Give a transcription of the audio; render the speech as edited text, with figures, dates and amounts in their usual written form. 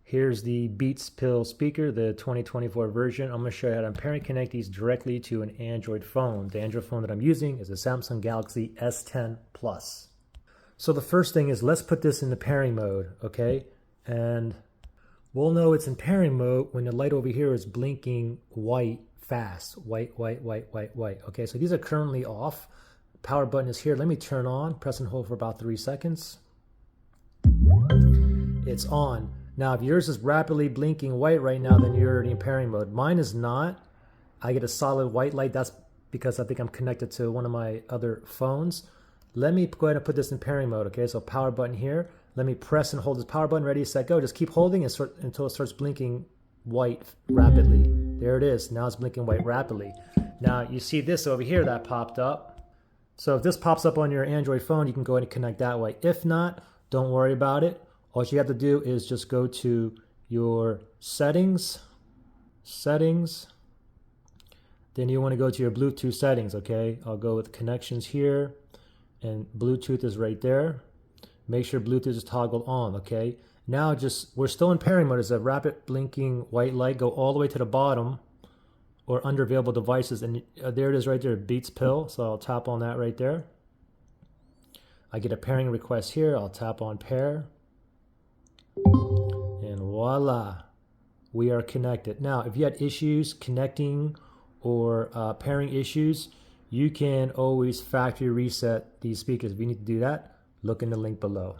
Here's the Beats Pill speaker, the 2024 version. I'm going to show you how to pair and connect these directly to an Android phone. The Android phone that I'm using is a Samsung Galaxy S10 Plus. So the first thing is, let's put this in the pairing mode, okay? And we'll know it's in pairing mode when the light over here is blinking white fast. White, white, white, white, white. Okay, so these are currently off. Power button is here. Let me turn on, press and hold for about 3 seconds. It's on. Now, if yours is rapidly blinking white right now, then you're already in pairing mode. Mine is not. I get a solid white light. That's because I think I'm connected to one of my other phones. Let me go ahead and put this in pairing mode, okay? So power button here. Let me press and hold this power button, ready, set, go. Just keep holding until it starts blinking white rapidly. There it is. Now it's blinking white rapidly. Now, you see this over here that popped up. So if this pops up on your Android phone, you can go ahead and connect that way. If not, don't worry about it. All you have to do is just go to your settings, then you want to go to your Bluetooth settings, okay? I'll go with connections here, and Bluetooth is right there. Make sure Bluetooth is toggled on, okay? Now we're still in pairing mode. It's a rapid blinking white light. Go all the way to the bottom or under available devices, and there it is right there, Beats Pill. So I'll tap on that right there. I get a pairing request here. I'll tap on pair. And voila, we are connected. Now, if you had issues connecting or pairing issues, you can always factory reset these speakers. If you need to do that, look in the link below.